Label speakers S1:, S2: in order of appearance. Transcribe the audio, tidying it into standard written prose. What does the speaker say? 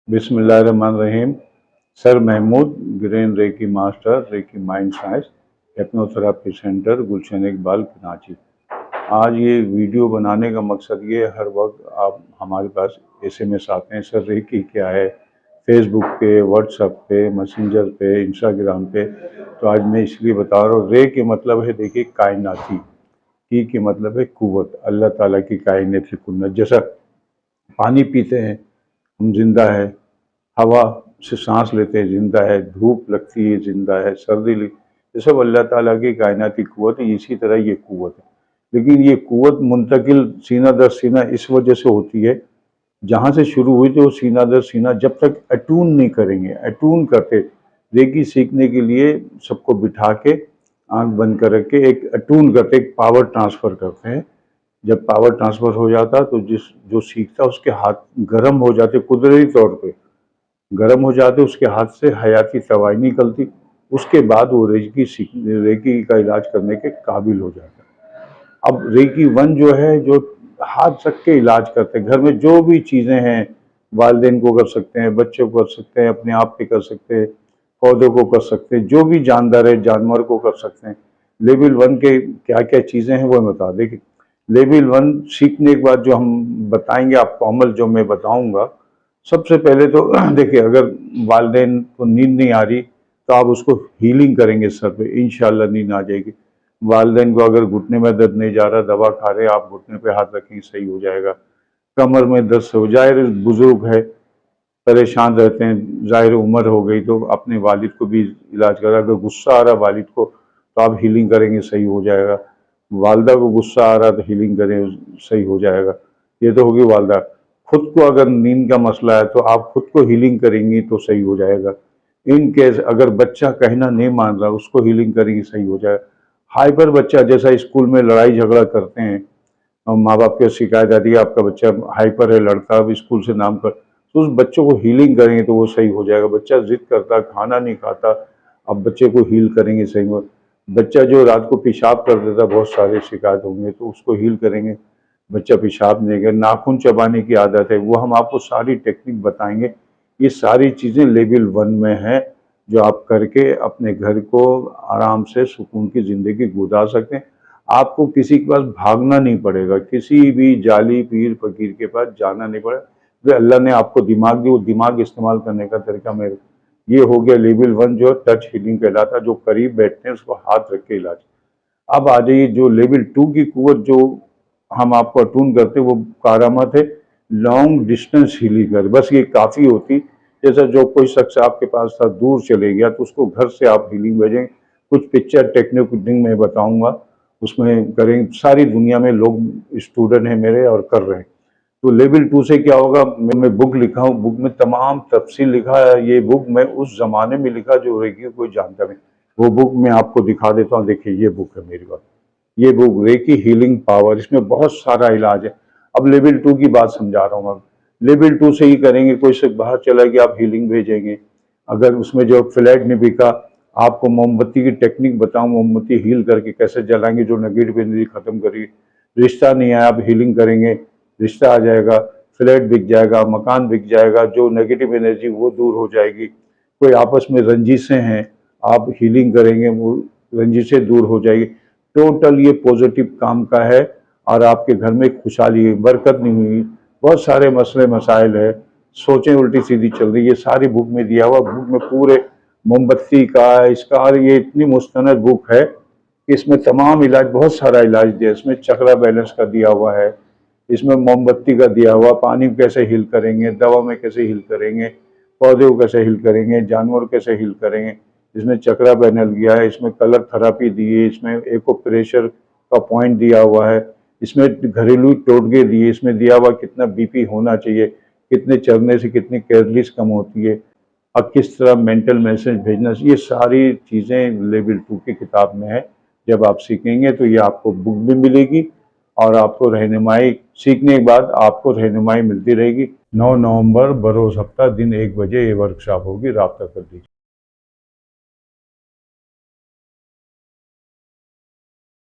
S1: बिस्मिल्लाहिर्रहमानिर्रहीम। Sir Mahmood, grand reiki master, reiki mind science, technotherapy centre, Gulshan Iqbal, Karachi. आज ये वीडियो बनाने का मकसद ये, हर वक्त आप हमारे पास एसएमएस आते हैं, सर रेकी क्या है, फेसबुक पे, व्हाट्सएप पे, मैसेंजर पे, इंस्टाग्राम पे। तो आज मैं इसलिए बता रहा हूँ। रे के मतलब है, देखिए, कायनाती। की के मतलब है कुव्वत, अल्लाह ताला की कायनाती कुव्वत। जैसा पानी पीते हैं हम, जिंदा है। हवा से सांस लेते हैं, जिंदा है। धूप लगती है, जिंदा है। सर्दी लगती, ये सब अल्लाह ताला की कायनाती कुव्वत है। इसी तरह ये कुव्वत है, लेकिन ये कुव्वत मुंतकिल सीना दर सीना इस वजह से होती है, जहाँ से शुरू हुई थी वो सीना दर सीना जब तक अटून नहीं करेंगे। अटून करते, रेकी सीखने के लिए सबको बिठा के आंख बंद कर रख के एक अटून करते, एक पावर ट्रांसफ़र करते हैं। जब पावर ट्रांसफ़र हो जाता तो जो सीखता उसके हाथ गर्म हो जाते, कुदरती तौर पे गर्म हो जाते, उसके हाथ से हयाती तवाई निकलती। उसके बाद वो रेकी का इलाज करने के काबिल हो जाता। अब रेकी वन जो है, जो हाथ रख के इलाज करते हैं, घर में जो भी चीज़ें हैं, वालिदैन को कर सकते हैं, बच्चों को कर सकते हैं, अपने आप पे कर सकते हैं, पौधों को कर सकते हैं, जो भी जानदार है जानवर को कर सकते हैं। लेवल वन के क्या क्या चीज़ें हैं वो मैं बता। देखिए, लेवल वन सीखने के बाद जो हम बताएंगे आपको अमल, जो मैं बताऊंगा, सबसे पहले तो देखिए, अगर वालिदैन को नींद नहीं आ रही तो आप उसको हीलिंग करेंगे सर पे, इंशाल्लाह नींद आ जाएगी। वालिदैन को अगर घुटने में दर्द नहीं जा रहा, दवा खा रहे, आप घुटने पे हाथ रखेंगे, सही हो जाएगा। कमर में दर्द हो जाए, बुजुर्ग है, परेशान रहते हैं, ज़ाहिर उम्र हो गई, तो अपने वालिद को भी इलाज करा। अगर गुस्सा आ रहा वालिद को तो आप हीलिंग करेंगे, सही हो जाएगा। वालदा को गुस्सा आ रहा तो हीलिंग करें, सही हो जाएगा। ये तो होगी वालदा। खुद को अगर नींद का मसला है तो आप खुद को हीलिंग करेंगी तो सही हो जाएगा। इन केस अगर बच्चा कहना नहीं मान रहा, उसको हीलिंग करेंगी, सही हो जाएगा। हाइपर बच्चा, जैसा स्कूल में लड़ाई झगड़ा करते हैं और माँ बाप की शिकायत आती है आपका बच्चा हाइपर है, लड़ता, अब स्कूल से नाम कर, तो उस बच्चों को हीलिंग करेंगे तो वो सही हो जाएगा। बच्चा जिद करता, खाना नहीं खाता, अब बच्चे को हील करेंगे, सही हो। बच्चा जो रात को पेशाब कर देता, बहुत सारे शिकायत होंगे, तो उसको हील करेंगे। बच्चा पेशाब नहीं कर, नाखून चबाने की आदत है, वो हम आपको सारी टेक्निक बताएंगे। ये सारी चीज़ें लेवल वन में है, जो आप करके अपने घर को आराम से सुकून की ज़िंदगी गुजार सकते हैं। आपको किसी के पास भागना नहीं पड़ेगा, किसी भी जाली पीर फकीर के पास जाना नहीं पड़ेगा। जो अल्लाह ने आपको दिमाग दी, वो दिमाग इस्तेमाल करने का तरीका मेरे, ये हो गया लेवल वन, जो टच हीलिंग कहलाता है। जो करीब बैठते हैं उसको हाथ रख के इलाज। अब आ जाइए, जो लेवल टू की कुव्वत जो हम आपको अटून करते, वो कारामत है लॉन्ग डिस्टेंस हीलिंग कर, बस ये काफ़ी होती। जैसा जो कोई शख्स आपके पास था, दूर चले गया, तो उसको घर से आप हीलिंग भेजें। कुछ पिक्चर टेक्निक में बताऊंगा, उसमें करें। सारी दुनिया में लोग स्टूडेंट हैं मेरे और कर रहे हैं। तो लेवल टू से क्या होगा, मैं बुक लिखा हूँ, बुक में तमाम तफसील लिखा है। ये बुक मैं उस जमाने में लिखा जो रेकी कोई जानता नहीं। वो बुक मैं आपको दिखा देता हूँ, देखिए ये बुक है मेरी बात। ये बुक रेकी हीलिंग पावर, इसमें बहुत सारा इलाज है। अब लेवल टू की बात समझा रहा हूँ। अब लेवल टू से ही करेंगे। कोई से बाहर चला गया, आप हीलिंग भेजेंगे। अगर उसमें जो फ्लैट नहीं बिका, आपको मोमबत्ती की टेक्निक बताऊं, मोमबत्ती हील करके कैसे जलाएंगे, जो नेगेटिव एनर्जी खत्म करेगी। रिश्ता नहीं आया, आप हीलिंग करेंगे, रिश्ता आ जाएगा। फ्लैट बिक जाएगा, मकान बिक जाएगा, जो नेगेटिव एनर्जी वो दूर हो जाएगी। कोई आपस में रंजिशें हैं, आप हीलिंग करेंगे, वो रंजिशें दूर हो जाएगी। टोटल ये पॉजिटिव काम का है। और आपके घर में खुशहाली, बरकत नहीं हुई, बहुत सारे मसले मसाइल है, सोचें उल्टी सीधी चल रही, ये सारी बुक में दिया हुआ। बुक में पूरे मोमबत्ती का, इसका, और ये इतनी मुस्तनद बुक है कि इसमें तमाम इलाज, बहुत सारा इलाज दिया। इसमें चक्रा बैलेंस का दिया हुआ है, इसमें मोमबत्ती का दिया हुआ, पानी कैसे हील करेंगे, दवा में कैसे हील करेंगे, पौधे को कैसे हील करेंगे, जानवर कैसे हील करेंगे। इसमें चक्रा पैनल दिया है, इसमें कलर थेरापी दी है, इसमें एको प्रेशर का पॉइंट दिया हुआ है, इसमें घरेलू टोटके दिए, इसमें दिया हुआ कितना बीपी होना चाहिए, कितने चलने से कितनी कैलोरीज कम होती है, अब किस तरह मेंटल मैसेज भेजना। ये सारी चीज़ें लेवल टू की किताब में है। जब आप सीखेंगे तो ये आपको बुक भी मिलेगी और आपको रहनुमाई, सीखने के बाद आपको रहनुमाई मिलती रहेगी। 9 नवंबर बरोज़ हफ्ता दिन 1 बजे ये वर्कशॉप होगी, राब्ता कर दीजिए।